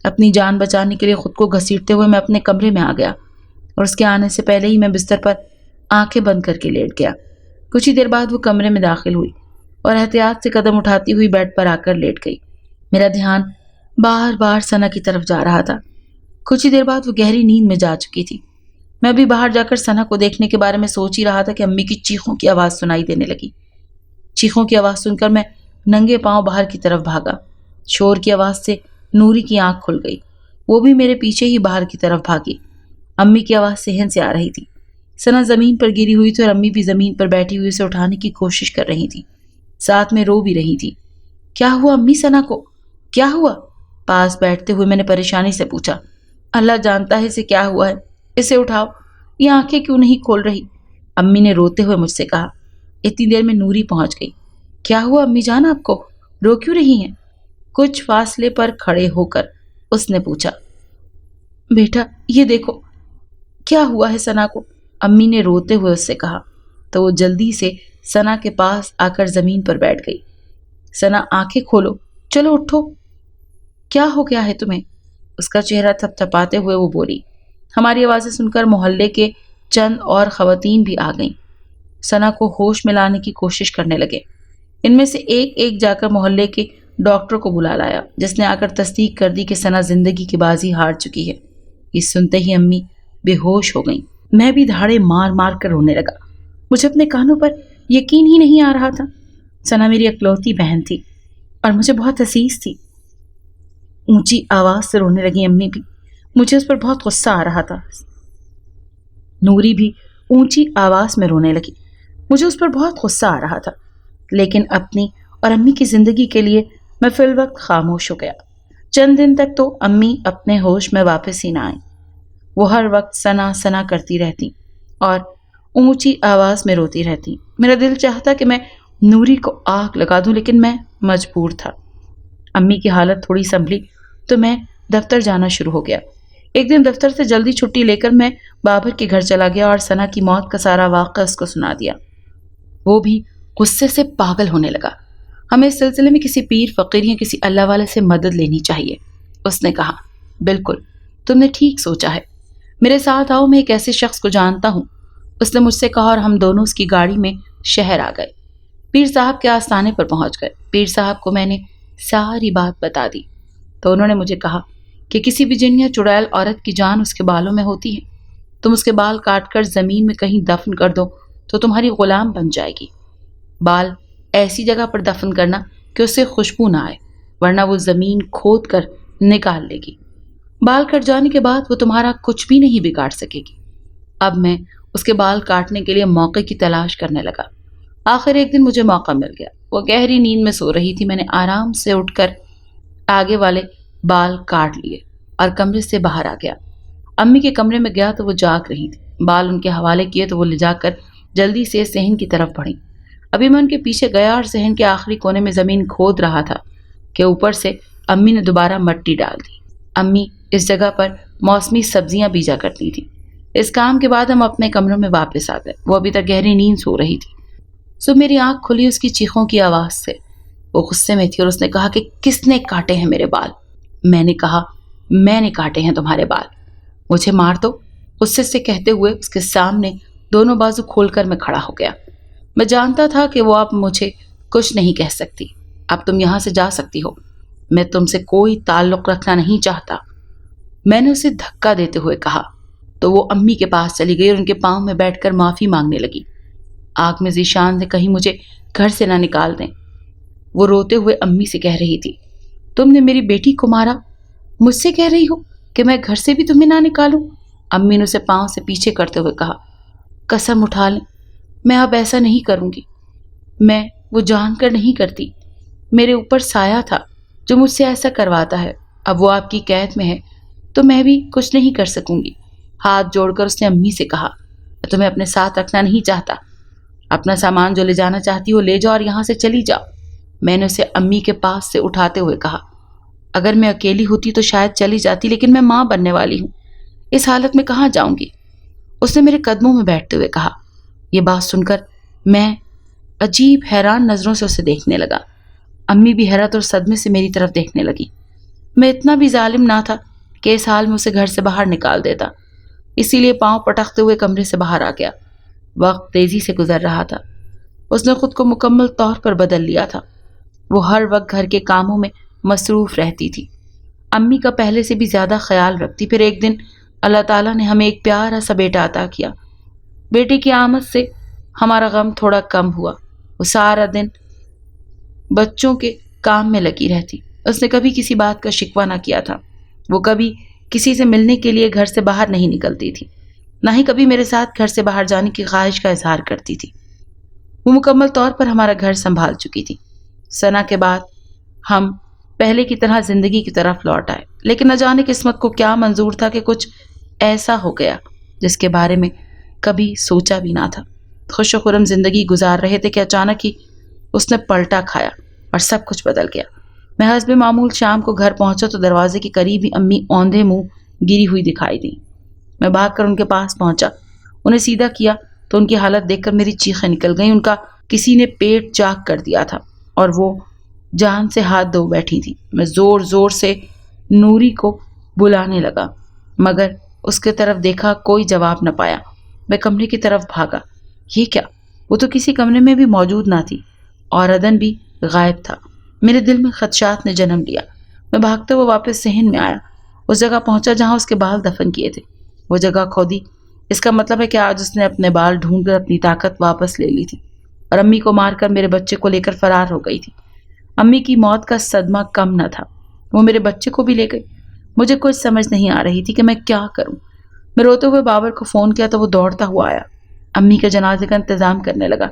اپنی جان بچانے کے لیے خود کو گھسیٹتے ہوئے میں اپنے کمرے میں آ گیا اور اس کے آنے سے پہلے ہی میں بستر پر آنکھیں بند کر کے لیٹ گیا۔ کچھ ہی دیر بعد وہ کمرے میں داخل ہوئی اور احتیاط سے قدم اٹھاتی ہوئی بیڈ پر آ کر لیٹ گئی۔ میرا دھیان بار بار ثنا کی طرف جا رہا تھا۔ کچھ ہی دیر بعد وہ گہری نیند میں جا چکی تھی۔ میں ابھی باہر جا کر ثنا کو دیکھنے کے بارے میں سوچ ہی رہا تھا کہ امی کی چیخوں کی آواز سنائی دینے لگی۔ چیخوں کی آواز سن کر میں ننگے پاؤں باہر کی طرف بھاگا۔ شور کی آواز سے نوری کی آنکھ کھل گئی۔ وہ بھی میرے پیچھے ہی باہر کی طرف بھاگی۔ امی کی آواز صحن سے آ رہی تھی۔ ثنا زمین پر گری ہوئی تھی اور امی بھی زمین پر بیٹھی ہوئی اسے اٹھانے کی کوشش کر رہی تھی، ساتھ میں رو بھی رہی تھی۔ کیا ہوا امی؟ ثنا کو کیا ہوا؟ پاس بیٹھتے ہوئے میں نے پریشانی سے پوچھا۔ اللہ جانتا ہے اسے کیا ہوا ہے، اسے اٹھاؤ، یہ آنکھیں کیوں نہیں کھول رہی؟ امی نے روتے ہوئے مجھ سے کہا۔ اتنی دیر میں نوری پہنچ گئی۔ کیا ہوا امی جان، آپ کو رو کیوں رہی ہیں؟ کچھ فاصلے پر کھڑے ہو کر اس نے پوچھا۔ بیٹا یہ دیکھو کیا ہوا ہے ثنا کو، امی نے روتے ہوئے اس سے کہا تو وہ جلدی سے ثنا کے پاس آ کر زمین پر بیٹھ گئی۔ ثنا آنکھیں کھولو، چلو اٹھو، کیا ہو گیا ہے تمہیں؟ اس کا چہرہ تھپ تھپاتے ہوئے وہ بولی۔ ہماری آوازیں سن کر محلے کے چند اور خواتین بھی آ گئیں۔ ثنا کو ہوش میں لانے کی کوشش کرنے لگے۔ ان میں سے ایک ایک جا کر محلے کے ڈاکٹر کو بلا لایا، جس نے آ کر تصدیق کر دی کہ ثنا زندگی کی بازی ہار چکی ہے۔ یہ سنتے ہی امی بے ہوش ہو گئیں۔ میں بھی دھاڑے مار مار کر رونے لگا۔ مجھے اپنے کانوں پر یقین ہی نہیں آ رہا تھا۔ ثنا میری اکلوتی بہن تھی اور مجھے بہت عزیز تھی۔ اونچی آواز سے رونے لگی امی بھی۔ مجھے اس پر بہت غصہ آ رہا تھا۔ نوری بھی اونچی آواز میں رونے لگی۔ مجھے اس پر بہت غصہ آ رہا تھا، لیکن اپنی اور امی کی زندگی کے لیے میں فی الوقت خاموش ہو گیا۔ چند دن تک تو امی اپنے ہوش میں واپس ہی نہ آئیں۔ وہ ہر وقت ثنا ثنا کرتی رہتی اور اونچی آواز میں روتی رہتی۔ میرا دل چاہتا کہ میں نوری کو آگ لگا دوں، لیکن میں مجبور تھا۔ امی کی حالت تھوڑی سنبھلی تو میں دفتر جانا شروع ہو گیا۔ ایک دن دفتر سے جلدی چھٹی لے کر میں بابر کے گھر چلا گیا اور ثنا کی موت کا سارا واقعہ اس کو سنا دیا۔ وہ بھی غصے سے پاگل ہونے لگا۔ ہمیں اس سلسلے میں کسی پیر فقیر یا کسی اللہ والے سے مدد لینی چاہیے، اس نے کہا۔ بالکل، تم نے ٹھیک سوچا ہے، میرے ساتھ آؤ، میں ایک ایسے شخص کو جانتا ہوں، اس نے مجھ سے کہا اور ہم دونوں اس کی گاڑی میں شہر آ گئے۔ پیر صاحب کے آستانے پر پہنچ گئے۔ پیر صاحب کو میں نے ساری بات بتا دی تو انہوں نے مجھے کہا کہ کسی بھی جن یا چڑیل عورت کی جان اس کے بالوں میں ہوتی ہے، تم اس کے بال کاٹ کر زمین میں کہیں دفن کر دو تو تمہاری غلام بن جائے گی۔ بال ایسی جگہ پر دفن کرنا کہ اس سے خوشبو نہ آئے، ورنہ وہ زمین کھود کر نکال لے گی۔ بال کٹ جانے کے بعد وہ تمہارا کچھ بھی نہیں بگاڑ سکے گی۔ اب میں اس کے بال کاٹنے کے لیے موقع کی تلاش کرنے لگا۔ آخر ایک دن مجھے موقع مل گیا۔ وہ گہری نیند میں سو رہی تھی۔ میں نے آرام سے اٹھ کر آگے والے بال کاٹ لیے اور کمرے سے باہر آ گیا۔ امی کے کمرے میں گیا تو وہ جاگ رہی تھی۔ بال ان کے حوالے کیے تو وہ لے جا کر جلدی سے صحن کی طرف بڑھی۔ ابھی میں ان کے پیچھے گیا اور صحن کے آخری کونے میں زمین کھود رہا تھا کہ اوپر سے امی نے دوبارہ مٹی ڈال دی۔ امی اس جگہ پر موسمی سبزیاں بیجا کرتی تھی۔ اس کام کے بعد ہم اپنے کمروں میں واپس آ گئے۔ وہ ابھی تک گہری نیند سو رہی تھی۔ سو میری آنکھ کھلی اس کی چیخوں کی آواز سے۔ وہ غصے میں تھی اور اس نے کہا کہ کس نے کاٹے ہیں میرے بال؟ میں نے کہا میں نے کاٹے ہیں تمہارے بال، مجھے مار دو۔ غصے سے کہتے ہوئے اس کے سامنے دونوں بازو کھول کر میں کھڑا ہو گیا۔ میں جانتا تھا کہ وہ اب مجھے کچھ نہیں کہہ سکتی۔ اب تم یہاں سے جا سکتی ہو، میں تم سے کوئی تعلق رکھنا نہیں چاہتا، میں نے اسے دھکا دیتے ہوئے کہا۔ تو وہ امی کے پاس چلی گئی اور ان کے پاؤں میں بیٹھ کر معافی مانگنے لگی۔ آنکھ میں ذیشان نے کہیں مجھے گھر سے نہ نکال دیں۔ وہ روتے ہوئے امی سے کہہ رہی تھی، تم نے میری بیٹی کو مارا، مجھ سے کہہ رہی ہو کہ میں گھر سے بھی تمہیں نہ نکالوں؟ امی نے اسے پاؤں سے پیچھے کرتے ہوئے کہا، قسم اٹھا لیں میں اب ایسا نہیں کروں گی، میں وہ جان کر نہیں کرتی، میرے اوپر سایہ تھا جو مجھ سے ایسا کرواتا ہے، اب وہ آپ کی قید میں ہے تو میں بھی کچھ نہیں کر سکوں گی۔ ہاتھ جوڑ کر اس نے امی سے کہا، میں تمہیں اپنے ساتھ رکھنا نہیں چاہتا، اپنا سامان جو لے جانا چاہتی ہو لے جاؤ اور یہاں سے چلی جاؤ۔ میں نے اسے امی کے پاس سے اٹھاتے ہوئے کہا، اگر میں اکیلی ہوتی تو شاید چلی جاتی، لیکن میں ماں بننے والی ہوں، اس حالت میں کہاں جاؤں گی؟ اس نے میرے قدموں میں بیٹھتے ہوئے کہا۔ یہ بات سن کر میں عجیب حیران نظروں سے اسے دیکھنے لگا۔ امی بھی حیرت اور صدمے سے میری طرف دیکھنے لگی۔ میں اتنا بھی ظالم نہ تھا کہ اس حال میں اسے گھر سے باہر نکال دیتا، اسی لیے پاؤں پٹکتے ہوئے کمرے سے باہر آ گیا۔ وقت تیزی سے گزر رہا تھا۔ اس نے خود کو مکمل طور پر بدل لیا تھا۔ وہ ہر وقت گھر کے کاموں میں مصروف رہتی تھی، امی کا پہلے سے بھی زیادہ خیال رکھتی۔ پھر ایک دن اللہ تعالیٰ نے ہمیں ایک پیارا سا بیٹا عطا کیا۔ بیٹے کی آمد سے ہمارا غم تھوڑا کم ہوا۔ وہ سارا دن بچوں کے کام میں لگی رہتی۔ اس نے کبھی کسی بات کا شکوہ نہ کیا تھا۔ وہ کبھی کسی سے ملنے کے لیے گھر سے باہر نہیں نکلتی تھی، نہ ہی کبھی میرے ساتھ گھر سے باہر جانے کی خواہش کا اظہار کرتی تھی۔ وہ مکمل طور پر ہمارا گھر سنبھال چکی تھی۔ ثنا کے بعد ہم پہلے کی طرح زندگی کی طرف لوٹ آئے، لیکن نہ جانے قسمت کو کیا منظور تھا کہ کچھ ایسا ہو گیا جس کے بارے میں کبھی سوچا بھی نہ تھا۔ خوش و خرم زندگی گزار رہے تھے کہ اچانک ہی اس نے پلٹا کھایا اور سب کچھ بدل گیا۔ میں حسب معمول شام کو گھر پہنچا تو دروازے کے قریب ہی امی اوندھے منہ گری ہوئی دکھائی دی۔ میں بھاگ کر ان کے پاس پہنچا، انہیں سیدھا کیا تو ان کی حالت دیکھ کر میری چیخیں نکل گئیں۔ ان کا کسی نے پیٹ چاک کر دیا تھا اور وہ جان سے ہاتھ دھو بیٹھی تھی۔ میں زور زور سے نوری کو بلانے لگا، مگر اس کے طرف دیکھا، کوئی جواب نہ پایا۔ میں کمرے کی طرف بھاگا۔ یہ کیا؟ وہ تو کسی کمرے میں بھی موجود نہ تھی اور ادن بھی غائب تھا۔ میرے دل میں خدشات نے جنم لیا۔ میں بھاگتے ہوئے واپس صحن میں آیا، اس جگہ پہنچا جہاں اس کے بال دفن کیے تھے۔ وہ جگہ کھودی، اس کا مطلب ہے کہ آج اس نے اپنے بال ڈھونڈ کر اپنی طاقت واپس لے لی تھی اور امی کو مار کر میرے بچے کو لے کر فرار ہو گئی تھی۔ امی کی موت کا صدمہ کم نہ تھا، وہ میرے بچے کو بھی لے گئی۔ مجھے کچھ سمجھ نہیں آ رہی تھی کہ میں کیا کروں۔ میں روتے ہوئے بابر کو فون کیا تو وہ دوڑتا ہوا آیا، امی کے جنازے کا انتظام کرنے لگا۔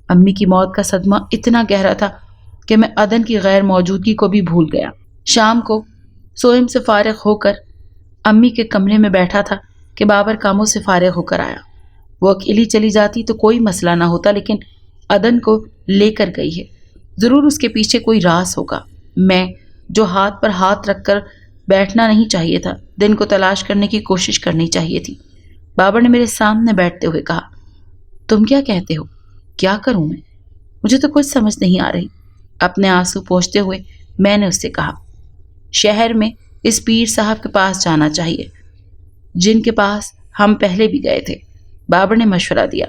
امی کی موت کا صدمہ اتنا گہرا تھا کہ میں ادن کی غیر موجودگی کو بھی بھول گیا۔ شام کو سوئم سے فارغ ہو کر امی کے کمرے میں بیٹھا تھا کہ بابر کاموں سے فارغ ہو کر آیا۔ وہ اکیلی چلی جاتی تو کوئی مسئلہ نہ ہوتا، لیکن ادن کو لے کر گئی ہے، ضرور اس کے پیچھے کوئی راز ہوگا۔ میں جو ہاتھ پر ہاتھ رکھ کر بیٹھنا نہیں چاہیے تھا، دن کو تلاش کرنے کی کوشش کرنی چاہیے تھی۔ بابر نے میرے سامنے بیٹھتے ہوئے کہا، تم کیا کہتے ہو؟ کیا کروں میں؟ مجھے تو کچھ سمجھ نہیں آ رہی۔ اپنے آنسو پوچھتے ہوئے میں نے اس سے کہا، شہر میں اس پیر صاحب کے پاس جانا چاہیے جن کے پاس ہم پہلے بھی گئے تھے۔ بابر نے مشورہ دیا،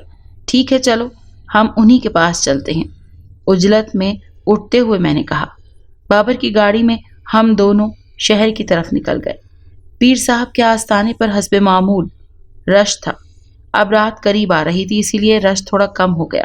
ٹھیک ہے چلو ہم انہی کے پاس چلتے ہیں۔ عجلت میں اٹھتے ہوئے میں نے کہا۔ بابر کی گاڑی میں ہم دونوں شہر کی طرف نکل گئے۔ پیر صاحب کے آستانے پر حسب معمول رش تھا۔ اب رات قریب آ رہی تھی، اسی لیے رش تھوڑا کم ہو گیا۔